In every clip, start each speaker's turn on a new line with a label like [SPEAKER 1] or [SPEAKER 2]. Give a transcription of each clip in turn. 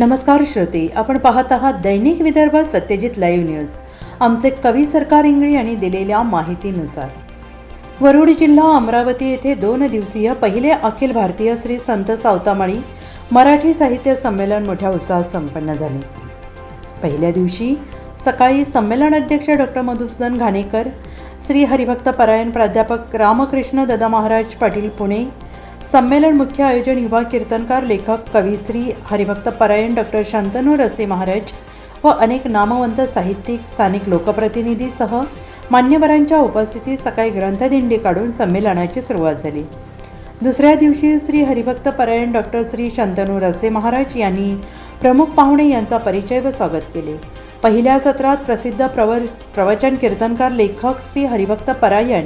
[SPEAKER 1] नमस्कार श्रोते, आपण पाहत आहात दैनिक विदर्भ सत्यजित लाईव्ह न्यूज। आमचे कवी सरकार इंगळे यांनी दिलेल्या माहितीनुसार वरुड जिल्हा अमरावती येथे 2 दिवसीय पहिले अखिल भारतीय श्री संत सावतामाळी मराठी साहित्य संमेलन मोठ्या उत्साहात संपन्न झाले। पहिल्या दिवशी सकाळी संमेलन अध्यक्ष डॉक्टर मधुसूदन घाणेकर, श्री हरिभक्त परायण प्राध्यापक रामकृष्ण दादा महाराज पाटील पुणे, संमेलन मुख्य आयोजन युवा कीर्तनकार लेखक कवी श्री हरिभक्त परायण डॉक्टर शांतनू रसे महाराज व अनेक नामवंत साहित्यिक स्थानिक लोकप्रतिनिधीसह मान्यवरांच्या उपस्थितीत सकाळी ग्रंथदिंडी काढून संमेलनाची सुरुवात झाली। दुसऱ्या दिवशी श्री हरिभक्त परायण डॉक्टर श्री शांतनू रसे महाराज यांनी प्रमुख पाहुणे यांचा परिचय व स्वागत केले। पहिल्या सत्रात प्रसिद्ध प्रवचन कीर्तनकार लेखक श्री हरिभक्त परायण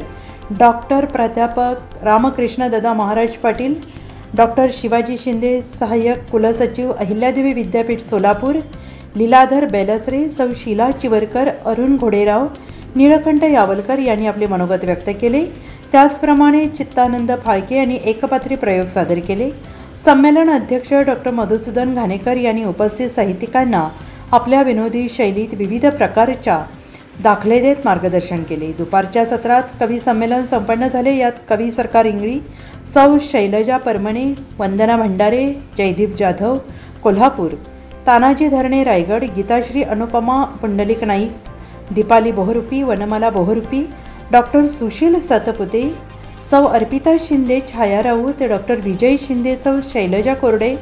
[SPEAKER 1] डॉक्टर प्राध्यापक रामकृष्ण दादा महाराज पाटील, डॉक्टर शिवाजी शिंदे सहाय्यक कुलसचिव अहिल्यादेवी विद्यापीठ सोलापूर, लीलाधर बेलसरे, सौ शीला चिवरकर, अरुण घोडेराव, नीलकंठ यावलकर यांनी आपले मनोगत व्यक्त केले। त्याचप्रमाणे चित्तानंद फाळके यांनी एकपात्री प्रयोग सादर केले। संमेलन अध्यक्ष डॉक्टर मधुसूदन घाणेकर यांनी उपस्थित साहित्यिकांना आपल्या विनोदी शैलीत विविध प्रकारच्या दाखले देत मार्गदर्शन केले। दुपारच्या सत्रात कवी संमेलन संपन्न झाले। यात कवी सरकार इंगळी, सौ शैलजा परमणे, वंदना भंडारे, जयदीप जाधव कोल्हापूर, तानाजी धरणे रायगड, गीताश्री अनुपमा पुंडलिक नाईक, दीपाली बोहरुपी, वनमाला बोहरुपी, डॉक्टर सुशील सतपुते, सौ अर्पिता शिंदे छाया राऊत, डॉक्टर विजय शिंदे, सौ शैलजा कोरडे,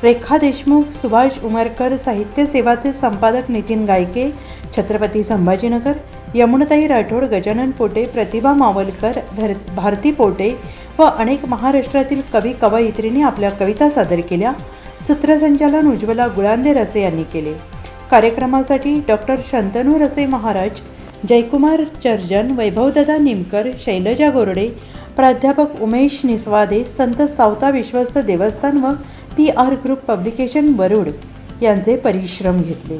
[SPEAKER 1] रेखा देशमुख, सुभाष उमरकर, साहित्य सेवाचे संपादक नितीन गायके, छत्रपती संभाजीनगर, यमुनताई राठोड, गजानन पोटे, प्रतिभा मावलकर, भारती पोटे व अनेक महाराष्ट्रातील कवी कवयित्रींनी आपल्या कविता सादर केल्या। सूत्रसंचालन उज्ज्वला गुळांदे रसे यांनी केले। कार्यक्रमासाठी डॉक्टर शांतनू रसे महाराज, जयकुमार चर्जन, वैभवदादा निमकर, शैलजा गोरडे, प्राध्यापक उमेश निस्वादे, संत सावता विश्वस्त देवस्थान व PR ग्रुप पब्लिकेशन वरुड यांचे परिश्रम घेतले।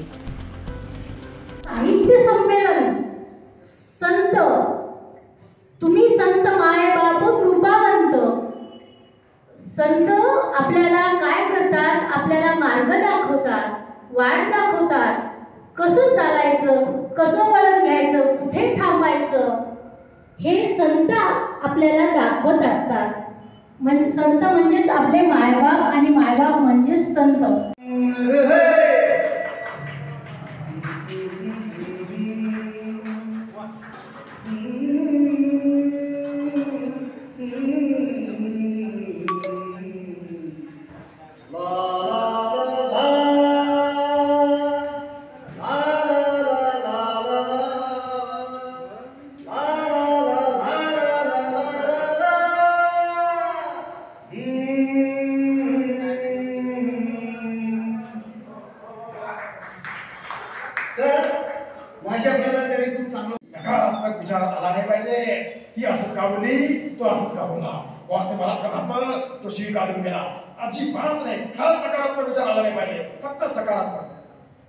[SPEAKER 2] साहित्य संमेलन संत, तुम्ही संत मायबाप कृपावंत। संत आपल्याला काय करतात, आपल्याला मार्ग दाखवतात, वाट दाखवतात, कसं चालायचं, कसं वळण घ्यायचं, कुठे थांबायचं, हे संत आपल्याला दाखवत असतात। म्हणजे संत म्हणजेच आपले मायबाप आणि मायबाप म्हणजेच संत।
[SPEAKER 3] नकारात्मक विचार आला नाही पाहिजे। ती असंच का बोलली, तो असंच का बोलला, बॉसने मलाच का थांबलं, तो शिवी काढून गेला, अजिबात नाही। कुठलाच नकारात्मक विचार आला नाही पाहिजे, फक्त सकारात्मक।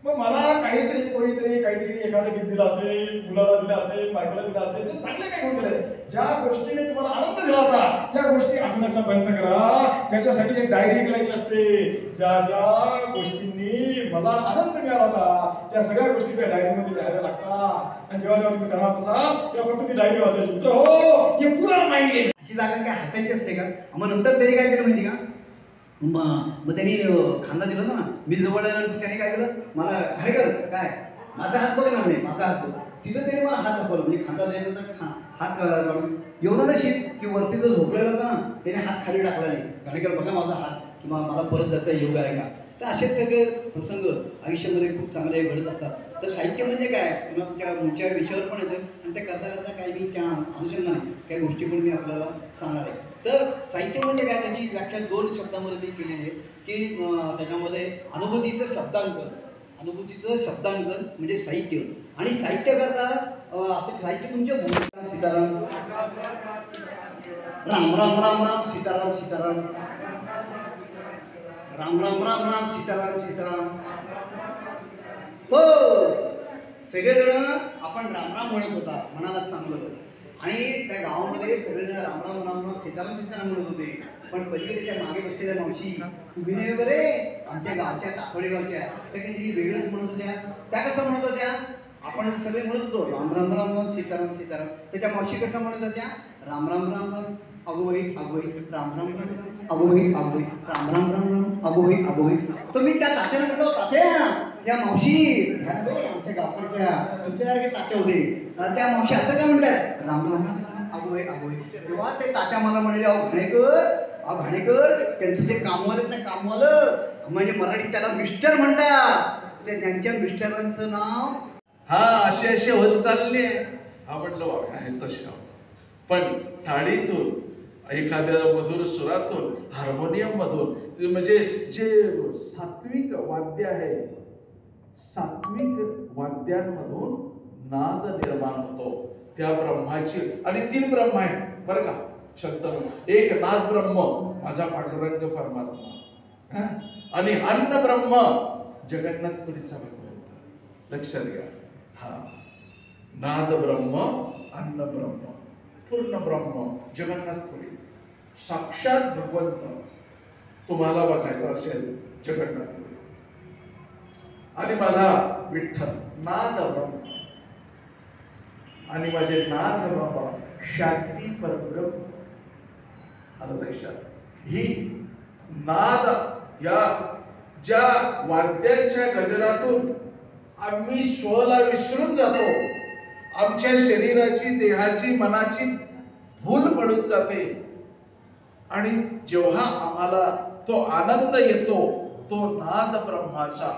[SPEAKER 3] मग मला काहीतरी कोणीतरी काहीतरी एखादं गीत दिलं असेल, मुलाला दिलं असेल, बायकोला दिलं असेल, जे चांगले काही गुण दिले, ज्या गोष्टीने तुम्हाला आनंद दिला होता त्या गोष्टी आठवण्याचा प्रयत्न करा। त्याच्यासाठी एक डायरी करायची असते। ज्या ज्या गोष्टींनी मला आनंद मिळाला होता त्या सगळ्या गोष्टी त्या डायरीमध्ये लिहाव्या लागतात। आणि जेव्हा जेव्हा तुम्ही करत असाल तेव्हा फक्त ती डायरी वाचायची। मित्र हो, हे पुरा माइंड गेम।
[SPEAKER 4] अशी जागा काय हसायची असते का? मग नंतर तरी काय केलं माहिती का? मग त्यांनी खांदा दिला ना, मी जवळ आल्यानंतर त्याने काय केलं, मला घाणेकर काय माझा हात बघ ना, म्हणे माझा हात बघ। तिथं त्याने मला हात दाखवला, म्हणजे खांदा द्यायला हात एवढं नशीब की वरती जो झोपलेला होता ना त्याने हात खाली टाकला नाही। घाणेकर बघा माझा हात, किंवा मला परत जायचा योग आहे का? तर असे सगळे प्रसंग आयुष्यामध्ये खूप चांगले घडत असतात। तर साहित्य म्हणजे काय, किंवा त्या मुख्य विषयावर पण येतं आणि ते करता करता काही मी त्या अनुषंगाने काही गोष्टी पण मी आपल्याला सांगणार आहे। तर साहित्य म्हणजे काय, त्याची व्याख्या 2 शब्दांमध्ये मी केलेली आहे की त्याच्यामध्ये अनुभूतीचं शब्दांकन म्हणजे साहित्य, आणि साहित्य करता असं साहित्य म्हणजे सीताराम राम राम राम राम सीताराम सीताराम राम राम राम राम सीताराम सीताराम। हो, सगळेजण आपण राम राम म्हणत होता, मनाला चांगलं होतं। आणि त्या गावामध्ये सगळेजण राम राम राम राम सीताराम सीताराम म्हणत होते। पण पलीकडे त्या मागे बसलेल्या मावशी तुम्ही नाही बरे आमच्या गावच्या तातोडे गावच्या त्या काहीतरी वेगळंच म्हणत होत्या. त्या कसं म्हणत होत्या, आपण सगळे म्हणत होतो राम राम राम राम सीताराम सीताराम, त्याच्या मावशी कसं म्हणत होत्या, राम राम राम राम अगोबाई अगोबाई राम राम राम अगोबाई अगोबाई राम राम राम राम अगोबाई अगोबाई. तर मी त्या तात्याला म्हटलं, तात्या त्या मावशी ह्या नव्हे आमच्या गावकडच्या तुमच्यासारखे तात्या होते, त्या मावशी असं काय म्हणतात राम राम अगोबाई अगोबाई. तेव्हा ते तात्या मला म्हणाले, अहो घाणेकर त्यांचं जे कामवालं ना कामवालं म्हणजे मराठीत त्याला मिस्टर म्हणतात, त्यांच्या मिस्टरांचं नाव
[SPEAKER 5] हा असे होत चालले. हा म्हटलं वाग आहे तसे पण ठाणीतून एखाद्या मधुर सुरातून हार्मोनियम मधून म्हणजे जे सात्विक वाद्य आहे, सात्विक वाद्यांमधून नाद निर्माण होतो त्या ब्रह्माची. आणि 3 ब्रह्म आहेत बरं का शब्द, एक नाद ब्रह्म माझा पांडुरंग परमात्मा, आणि अन्न ब्रह्म जगन्नाथपुरीचा भगवंत. लक्षात घ्या, हा नाद ब्रह्म, अन्न ब्रह्म, पूर्ण ब्रह्म जगन्नाथपुरी साक्षात भगवंत तुम्हाला बघायचा असेल जगन्नाथपुरी. आणि माझा विठ्ठल नाद ब्रह्म, आणि माझे नाद ब्रह्म शांती परब्रह्म. आलं लक्षात. ही नाद या ज्या वाद्यांच्या गजरातून आम्ही स्वला विसरून जातो, आमच्या शरीराची देहाची मनाची भूल पडून जाते, आणि जेव्हा आम्हाला तो आनंद येतो तो नाद ब्रह्माचा